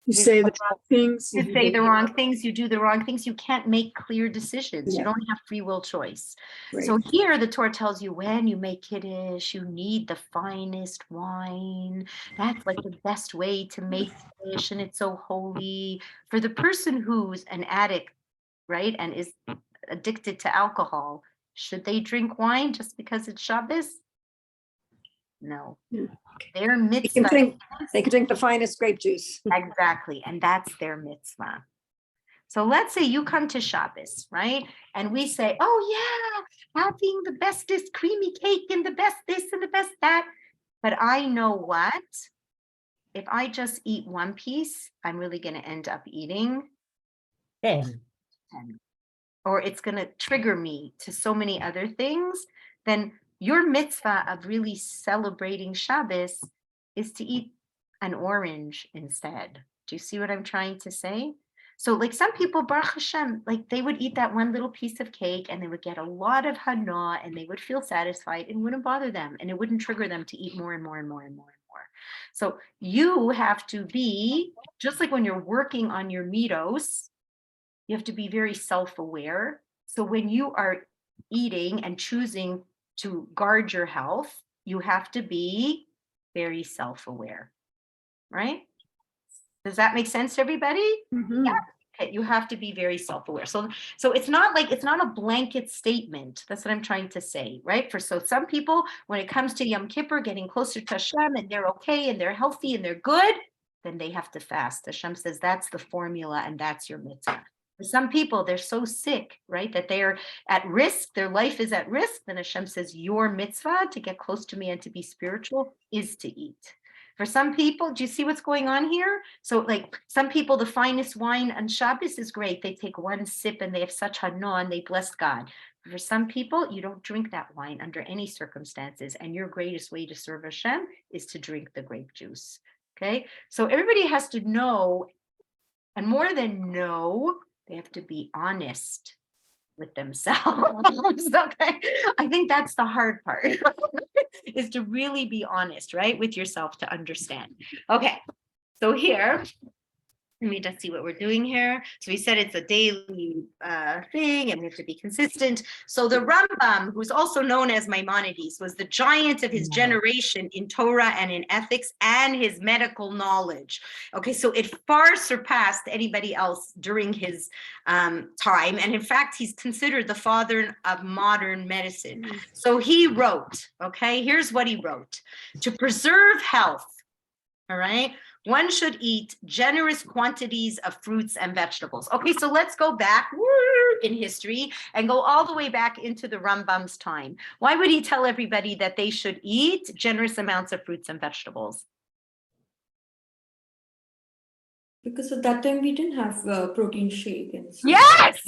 You say the wrong things. You say the wrong things, you do the wrong things, you can't make clear decisions. You Yeah. don't have free will choice. Right. So here the Torah tells you when you make Kiddush, you need the finest wine. That's like the best way to make Kiddush, and it's so holy. For the person who's an addict, right, and is addicted to alcohol, should they drink wine just because it's Shabbos? No. Yeah. Their They mitzvah. can drink the finest grape juice. Exactly. And that's their mitzvah. So let's say you come to Shabbos, right? And we say, oh yeah, having the bestest creamy cake and the best this and the best that. But I know what? If I just eat one piece, I'm really going to end up eating 10. 10. Or it's going to trigger me to so many other things. Then your mitzvah of really celebrating Shabbos is to eat an orange instead. Do you see what I'm trying to say? So like some people, Baruch Hashem, like they would eat that one little piece of cake and they would get a lot of hana and they would feel satisfied and wouldn't bother them and it wouldn't trigger them to eat more and more and more and more and more. So you have to be, just like when you're working on your mitos, you have to be very self-aware. So when you are eating and choosing to guard your health, you have to be very self-aware, right? Does that make sense to everybody? Mhm. Yeah. Okay, you have to be very self-aware. So it's not a blanket statement. That's what I'm trying to say, right? So some people, when it comes to Yom Kippur, getting closer to Hashem and they're okay and they're healthy and they're good, then they have to fast. Hashem says that's the formula and that's your mitzvah. For some people, they're so sick, right, that they are at risk, their life is at risk. Then Hashem says, your mitzvah to get close to me and to be spiritual is to eat. For some people, do you see what's going on here? So like some people, the finest wine on Shabbos is great. They take one sip and they have such hana and they bless God. For some people, you don't drink that wine under any circumstances. And your greatest way to serve Hashem is to drink the grape juice. Okay, so everybody has to know, and more than know, they have to be honest with themselves. Okay, I think that's the hard part, is to really be honest, right, with yourself to understand. Okay, so here, let me just see what we're doing here. So we said it's a daily thing and we have to be consistent. So the Rambam, who's also known as Maimonides, was the giant of his generation in Torah and in ethics and his medical knowledge. Okay, so it far surpassed anybody else during his time. And in fact, he's considered the father of modern medicine. So he wrote, okay, here's what he wrote. To preserve health, all right, one should eat generous quantities of fruits and vegetables. Okay, so let's go back in history and go all the way back into the Rambam's time. Why would he tell everybody that they should eat generous amounts of fruits and vegetables? Because at that time we didn't have protein shake and stuff. Yes.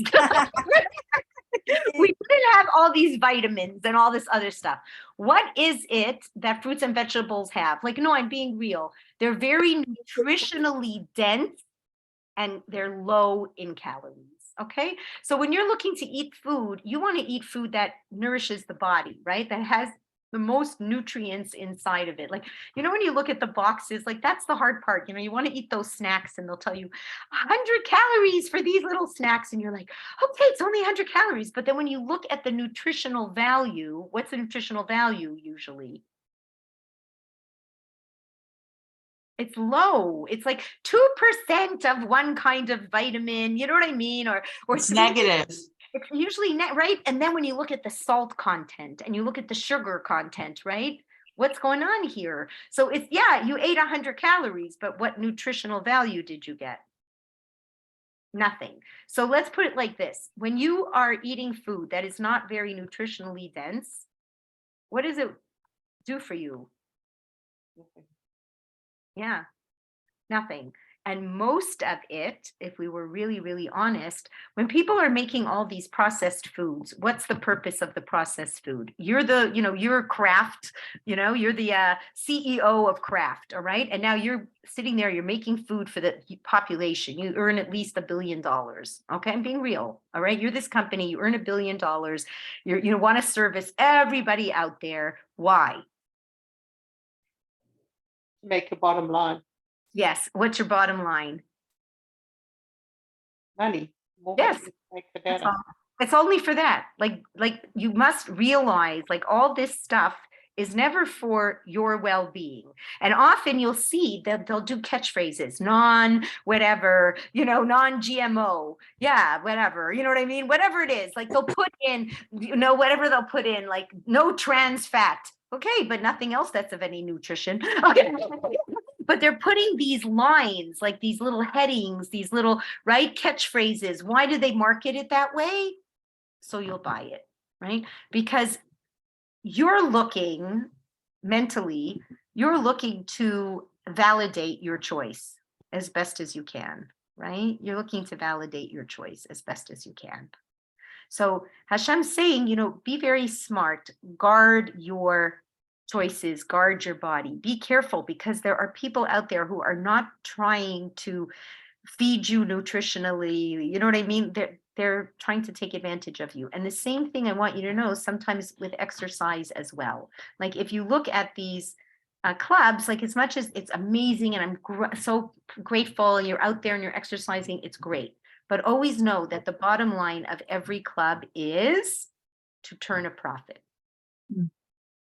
We didn't have all these vitamins and all this other stuff. What is it that fruits and vegetables have? Like, no, I'm being real. They're very nutritionally dense and they're low in calories. Okay. So when you're looking to eat food, you want to eat food that nourishes the body, right? That has the most nutrients inside of it. Like, you know, when you look at the boxes, like that's the hard part. You know, you want to eat those snacks and they'll tell you 100 calories for these little snacks. And you're like, okay, it's only 100 calories. But then when you look at the nutritional value, what's the nutritional value usually? It's low. It's like 2% of one kind of vitamin, you know what I mean? Or It's negative. it's usually net, right? And then when you look at the salt content and you look at the sugar content, right? What's going on here? So it's, yeah, you ate 100 calories, but what nutritional value did you get? Nothing. So let's put it like this. When you are eating food that is not very nutritionally dense, what does it do for you? Yeah, nothing. And most of it, if we were really, really honest, when people are making all these processed foods, what's the purpose of the processed food? You're the, you know, you're Kraft, you know, you're the CEO of Kraft, all right? And now you're sitting there, you're making food for the population. You earn at least $1 billion, okay? I'm being real, all right? You're this company, you earn $1 billion. You want to service everybody out there. Why? Make a bottom line. Yes, what's your bottom line? Money. More Yes. money to make the That's better. all. It's only for that. Like you must realize, like all this stuff is never for your well-being. And often you'll see that they'll do catchphrases, non-whatever, you know, non-GMO, yeah, whatever, you know what I mean? Whatever it is, like they'll put in, you know, whatever they'll put in, like no trans fat. Okay, but nothing else that's of any nutrition. Okay. But they're putting these lines, like these little headings, these little, right, catchphrases. Why do they market it that way? So you'll buy it, right? Because you're looking mentally, you're looking to validate your choice as best as you can, right? You're looking to validate your choice as best as you can. So Hashem's saying, you know, be very smart, guard your choices, guard your body, be careful, because there are people out there who are not trying to feed you nutritionally, you know what I mean? They're trying to take advantage of you. And the same thing I want you to know sometimes with exercise as well. Like if you look at these clubs, like as much as it's amazing and I'm so grateful you're out there and you're exercising, it's great. But always know that the bottom line of every club is to turn a profit.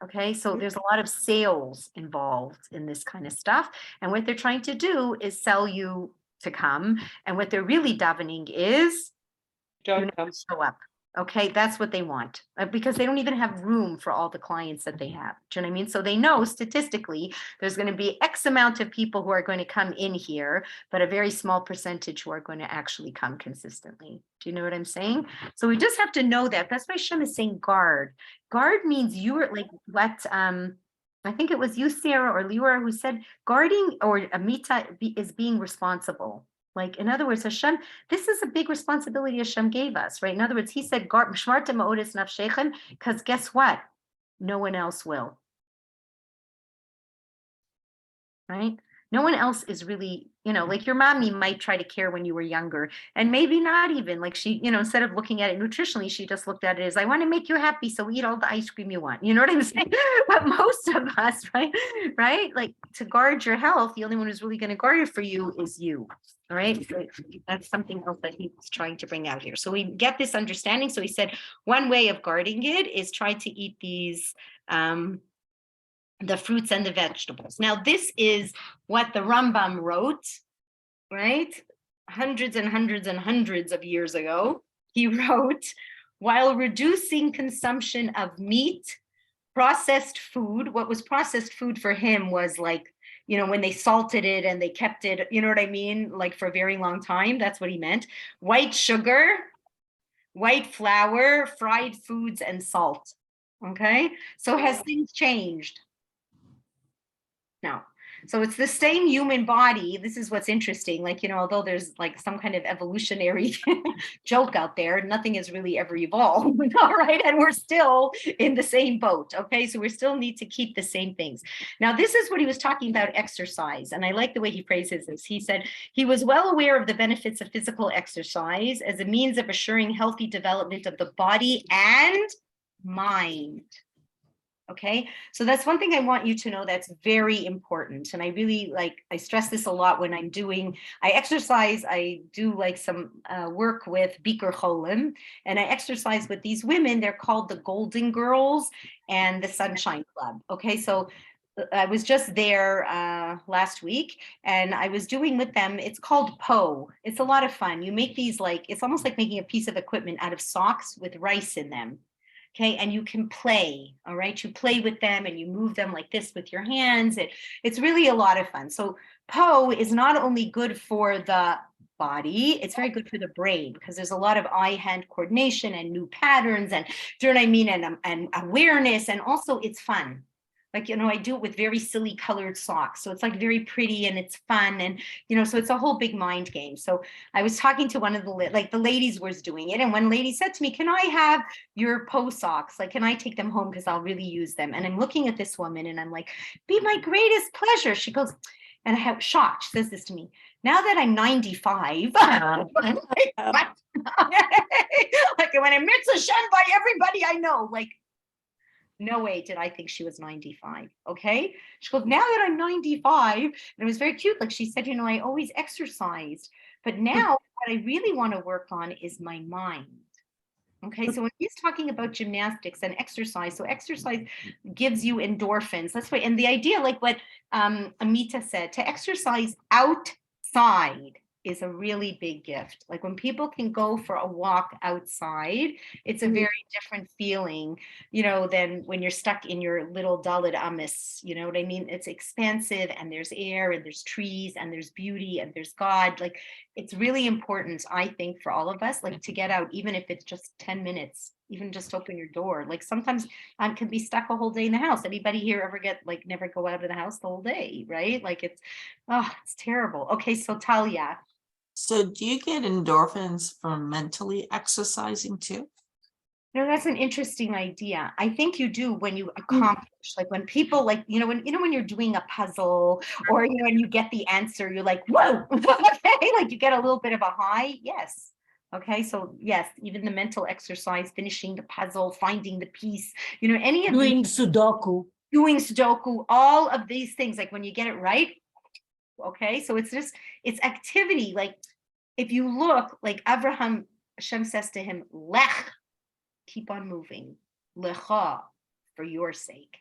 Okay, so there's a lot of sales involved in this kind of stuff. And what they're trying to do is sell you to come. And what they're really davening is you Don't never come. show up. Okay, that's what they want, because they don't even have room for all the clients that they have. Do you know what I mean? So they know statistically there's going to be X amount of people who are going to come in here, but a very small percentage who are going to actually come consistently. Do you know what I'm saying? So we just have to know that. That's why Shem is saying guard. Guard means you're like what I think it was you, Sarah, or Liora, who said guarding or Amita is being responsible. Like, in other words, Hashem, this is a big responsibility Hashem gave us, right? In other words, he said, because guess what? No one else will. Right? No one else is really, you know, like your mommy might try to care when you were younger, and maybe not even like she, you know, instead of looking at it nutritionally, she just looked at it as I want to make you happy, so eat all the ice cream you want. You know what I'm saying? But most of us, right? Like to guard your health, the only one who's really going to guard it for you is you. All right. So that's something else that he's trying to bring out here. So we get this understanding. So he said one way of guarding it is try to eat these the fruits and the vegetables. Now, this is what the Rambam wrote, right? Hundreds and hundreds and hundreds of years ago. He wrote, while reducing consumption of meat, processed food, what was processed food for him was like, you know, when they salted it and they kept it, you know what I mean? Like for a very long time, that's what he meant. White sugar, white flour, fried foods, and salt. Okay, so has things changed? No. So it's the same human body. This is what's interesting. Like, although there's like some kind of evolutionary joke out there, nothing has really ever evolved. All right. And we're still in the same boat. Okay. So we still need to keep the same things. Now, this is what he was talking about exercise. And I like the way he phrases this. He said he was well aware of the benefits of physical exercise as a means of assuring healthy development of the body and mind. Okay, so that's one thing I want you to know that's very important. And I really I stress this a lot when I exercise, I do like some work with Bikur Cholim, and I exercise with these women. They're called the Golden Girls and the Sunshine Club. Okay, so I was just there last week and I was doing with them, it's called Po. It's a lot of fun. You make these it's almost like making a piece of equipment out of socks with rice in them. Okay, and you can play, all right? You play with them and you move them like this with your hands. It's really a lot of fun. So Po is not only good for the body, it's very good for the brain because there's a lot of eye-hand coordination and new patterns and, do you know what I mean? And awareness, and also it's fun. Like, I do it with very silly colored socks. So it's like very pretty and it's fun. And, so it's a whole big mind game. So I was talking to one of the ladies was doing it. And one lady said to me, can I have your Po socks? Like, can I take them home? Because I'll really use them. And I'm looking at this woman and I'm like, be my greatest pleasure. She goes, and I have shocked. She says this to me. Now that I'm 95, I'm like, what? Like when I'm mitzvah shunned by everybody I know, like, no way did I think she was 95. Okay. She goes, now that I'm 95, and it was very cute. Like she said, I always exercised, but now what I really want to work on is my mind. Okay. So when he's talking about gymnastics and exercise, so exercise gives you endorphins. That's why. And the idea, like what Amita said, to exercise outside is a really big gift. Like when people can go for a walk outside, it's a very different feeling, than when you're stuck in your little Dalit Amis, you know what I mean? It's expansive and there's air and there's trees and there's beauty and there's God. Like it's really important, I think, for all of us, like to get out, even if it's just 10 minutes, even just open your door. Like sometimes I can be stuck a whole day in the house. Anybody here ever never go out of the house the whole day, right? Like it's terrible. Okay, so Talia. So do you get endorphins from mentally exercising too? That's an interesting idea. I think you do when you accomplish, like when people when you're doing a puzzle or, and you get the answer, you're like, whoa, okay, like you get a little bit of a high. Yes. Okay. So yes, even the mental exercise, finishing the puzzle, finding the piece, any of Doing Sudoku. doing Sudoku, all of these things, like when you get it right. Okay. So it's activity. Like if you look, like Abraham, Hashem says to him, lech, keep on moving, lecha, for your sake,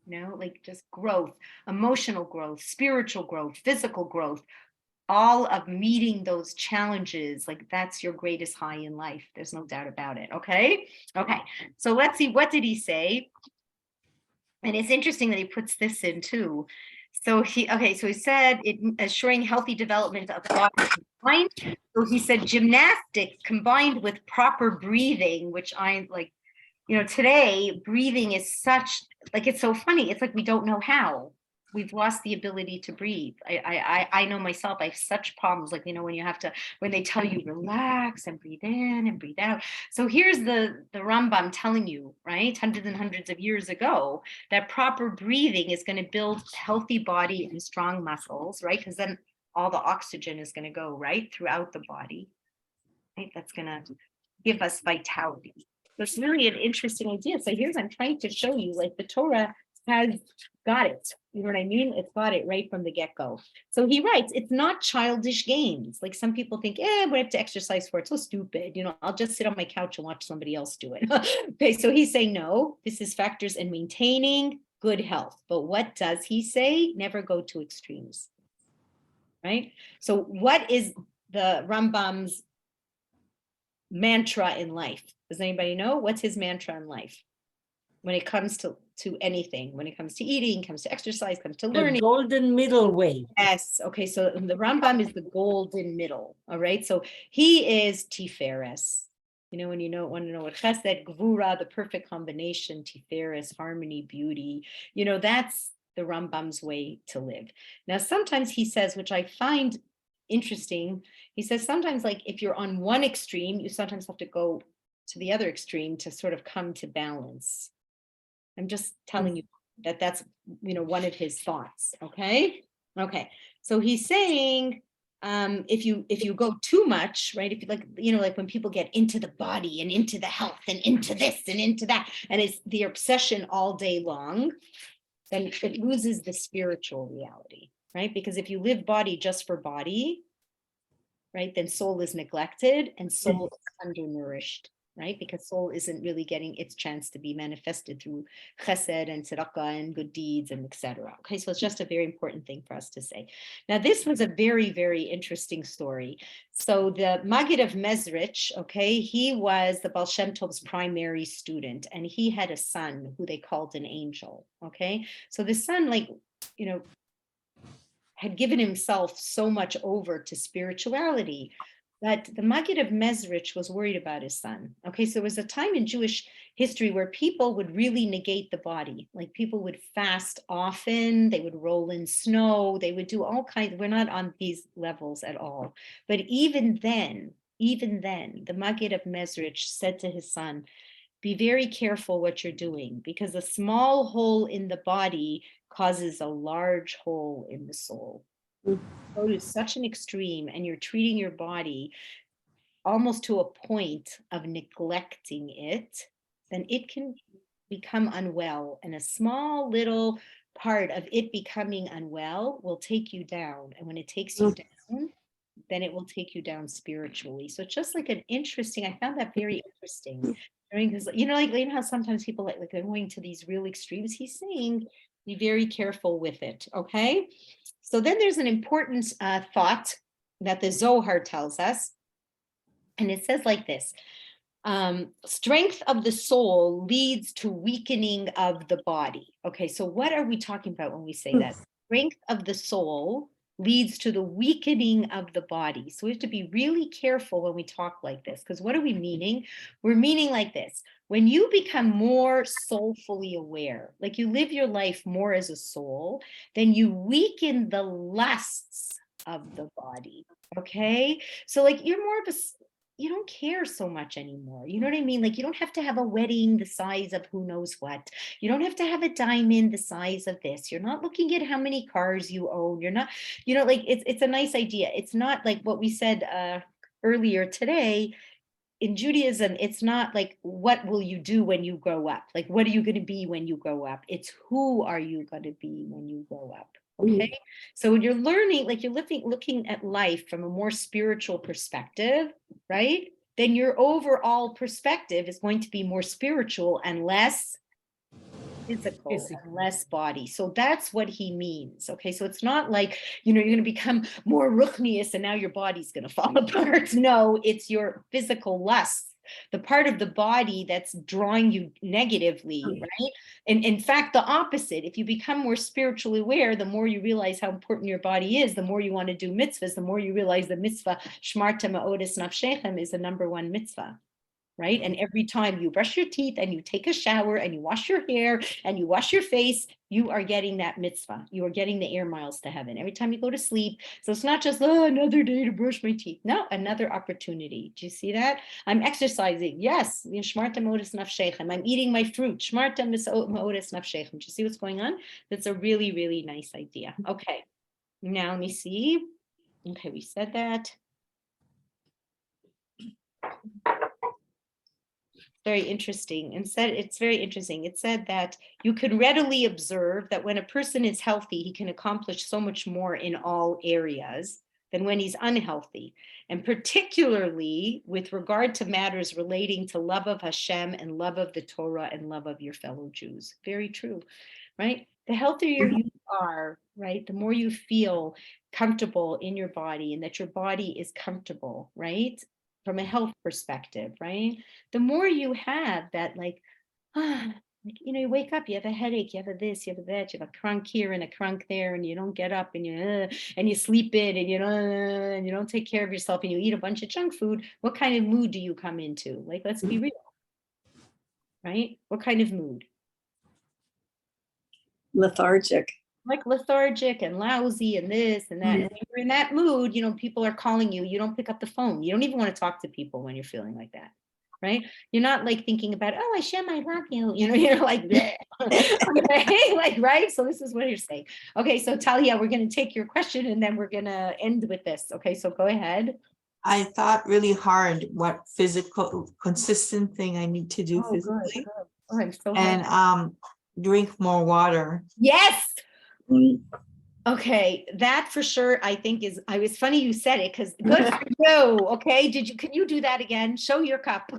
like just growth, emotional growth, spiritual growth, physical growth, all of meeting those challenges, like that's your greatest high in life. There's no doubt about it. Okay. So let's see, what did he say? And it's interesting that he puts this in too. So he said it assuring healthy development of the body and mind. So he said gymnastics combined with proper breathing, which I like, today breathing is such, like, it's so funny. It's like, we don't know how. We've lost the ability to breathe. I know myself, I have such problems. Like, when they tell you relax and breathe in and breathe out. So here's the Rambam telling you, right? Hundreds and hundreds of years ago, that proper breathing is going to build healthy body and strong muscles, right? Because then all the oxygen is going to go right throughout the body. Right? That's going to give us vitality. So it's really an interesting idea. So I'm trying to show you, like the Torah has got it. You know what I mean? It's got it right from the get-go. So he writes, it's not childish games. Like some people think, we have to exercise for it. It's so stupid. I'll just sit on my couch and watch somebody else do it. Okay, so he's saying, no, this is factors in maintaining good health. But what does he say? Never go to extremes. Right? So what is the Rambam's mantra in life? Does anybody know? What's his mantra in life? When it comes to anything, when it comes to eating, comes to exercise, comes to learning. The golden middle way. Yes. Okay. So the Rambam is the golden middle. All right. So he is Tiferes. When want to know what Chesed, Gvura, the perfect combination, Tiferes, harmony, beauty. That's the Rambam's way to live. Now, sometimes he says, which I find interesting, he says sometimes like if you're on one extreme, you sometimes have to go to the other extreme to sort of come to balance. I'm just telling you that that's, one of his thoughts. Okay. So he's saying, if you go too much, right? If you like when people get into the body and into the health and into this and into that, and it's the obsession all day long, then it loses the spiritual reality, right? Because if you live body just for body, right, then soul is neglected and soul is undernourished, right? Because soul isn't really getting its chance to be manifested through chesed and tzedakah and good deeds and etc. Okay, so it's just a very important thing for us to say. Now, this was a very, very interesting story. So the Maggid of Mezrich, okay, he was the Baal Shem Tov's primary student, and he had a son who they called an angel, okay? So the son, had given himself so much over to spirituality that the Maggid of Mezrich was worried about his son. Okay, so there was a time in Jewish history where people would really negate the body. Like people would fast often, they would roll in snow, they would do all kinds. We're not on these levels at all. But even then, the Maggid of Mezrich said to his son, be very careful what you're doing, because a small hole in the body causes a large hole in the soul. Go to such an extreme and you're treating your body almost to a point of neglecting it, then it can become unwell. And a small little part of it becoming unwell will take you down. And when it takes you down, then it will take you down spiritually. So it's just like an interesting, I found that very interesting. Because how sometimes people like they're going to these real extremes. He's saying, be very careful with it. Okay. So then there's an important thought that the Zohar tells us. And it says like this, strength of the soul leads to weakening of the body. Okay. So what are we talking about when we say that? Strength of the soul leads to the weakening of the body. So we have to be really careful when we talk like this, because what are we meaning? We're meaning like this. When you become more soulfully aware, like you live your life more as a soul, then you weaken the lusts of the body. Okay. So like you're more of a, you don't care so much anymore. You know what I mean? Like you don't have to have a wedding the size of who knows what. You don't have to have a diamond the size of this. You're not looking at how many cars you own. You're not, like it's a nice idea. It's not like what we said earlier today. In Judaism, it's not like, what will you do when you grow up? Like, what are you going to be when you grow up? It's who are you going to be when you grow up? Okay. So when you're learning, like you're looking at life from a more spiritual perspective, right? Then your overall perspective is going to be more spiritual and less physical and less body. So that's what he means. Okay. So it's not like, you're going to become more ruchnius and now your body's going to fall apart. No, it's your physical lusts, the part of the body that's drawing you negatively, right? And in fact, the opposite. If you become more spiritually aware, the more you realize how important your body is, the more you want to do mitzvahs, the more you realize the mitzvah, shmarta ma'odes nafshechem, is the number one mitzvah. Right? And every time you brush your teeth and you take a shower and you wash your hair and you wash your face, you are getting that mitzvah. You are getting the air miles to heaven every time you go to sleep. So it's not just, another day to brush my teeth. No, another opportunity. Do you see that? I'm exercising. Yes. Shmarta ma'odes nafshechem. I'm eating my fruit. Shmarta ma'odes nafshechem. Do you see what's going on? That's a really, really nice idea. Okay. Now let me see. Okay, we said that. Very interesting. It's very interesting. It said that you can readily observe that when a person is healthy, he can accomplish so much more in all areas than when he's unhealthy. And particularly with regard to matters relating to love of Hashem and love of the Torah and love of your fellow Jews. Very true, right? The healthier you are, right, the more you feel comfortable in your body and that your body is comfortable, right? From a health perspective, right? The more you have that, you wake up, you have a headache, you have a this, you have a that, you have a crunk here and a crunk there, and you don't get up, and you sleep in, and you don't take care of yourself, and you eat a bunch of junk food. What kind of mood do you come into? Like, let's be real, right? What kind of mood? Lethargic. like lethargic and lousy and this and that. And when you're in that mood, people are calling you. You don't pick up the phone. You don't even want to talk to people when you're feeling like that. Right? You're not like thinking about, oh, Hashem, I love you. You're like, okay, like, right? So this is what you're saying. Okay, so Talia, we're going to take your question and then we're going to end with this. Okay, so go ahead. I thought really hard what physical consistent thing I need to do Oh, good, physically. good. Oh, I'm so And happy. drink more water. Yes. Okay, that for sure, I think I was funny you said it because good for you. Okay, can you do that again? Show your cup.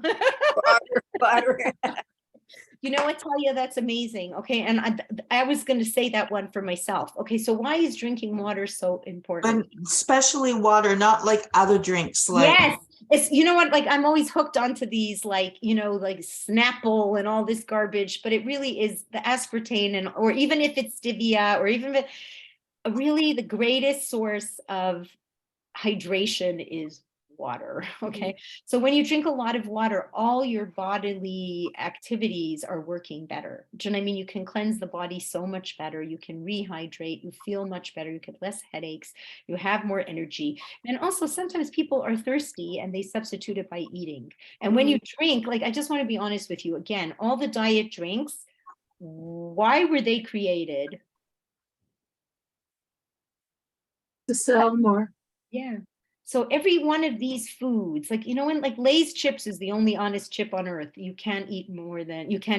Butter. You know what, Talia, that's amazing. Okay, and I was going to say that one for myself. Okay, so why is drinking water so important? And especially water, not like other drinks. Like Yes, it's what, like I'm always hooked onto these, like like Snapple and all this garbage, but it really is the aspartame, or even if it's stevia, or even if really the greatest source of hydration is water. Okay, so when you drink a lot of water, all your bodily activities are working better. Do you know what I mean? You can cleanse the body so much better. You can rehydrate. You feel much better. You get less headaches. You have more energy. And also sometimes people are thirsty and they substitute it by eating. And when you drink, like, I just want to be honest with you again, all the diet drinks, why were they created? To sell more. Yeah. So every one of these foods, like, when like Lay's chips is the only honest chip on earth, you can't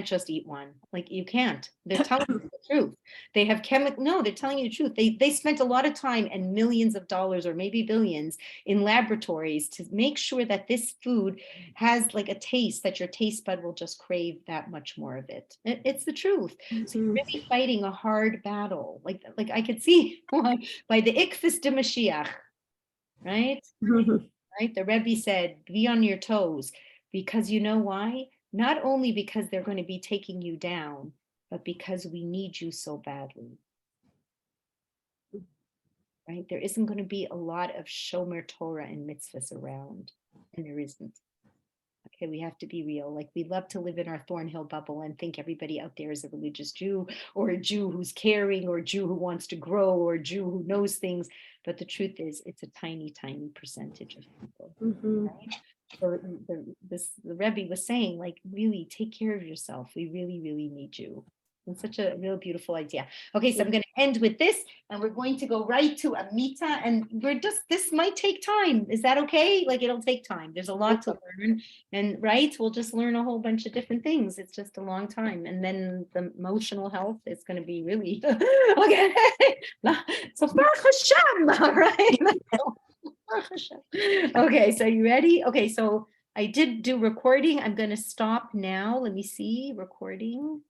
just eat one. Like, you can't. They're telling you the truth. They have no, they're telling you the truth. They spent a lot of time and millions of dollars, or maybe billions, in laboratories to make sure that this food has like a taste that your taste bud will just crave that much more of it. It's the truth. So you're really fighting a hard battle. Like I could see by the Ikfis de Mashiach. Right? Right? The Rebbe said, be on your toes, because you know why? Not only because they're going to be taking you down, but because we need you so badly. Right? There isn't going to be a lot of Shomer Torah and mitzvahs around, and there isn't. Okay, we have to be real. Like, we love to live in our Thornhill bubble and think everybody out there is a religious Jew, or a Jew who's caring, or a Jew who wants to grow, or a Jew who knows things. But the truth is, it's a tiny, tiny percentage of people. Right? So the Rebbe was saying, like, really take care of yourself. We really, really need you. It's such a real beautiful idea. Okay, so I'm going to end with this, and we're going to go right to Amita, and this might take time. Is that okay? Like, it'll take time. There's a lot to learn, and right, we'll just learn a whole bunch of different things. It's just a long time. And then the emotional health is going to be really, okay. So Baruch Hashem, all right? Okay, so you ready? Okay, so I did do recording. I'm going to stop now. Let me see, recording.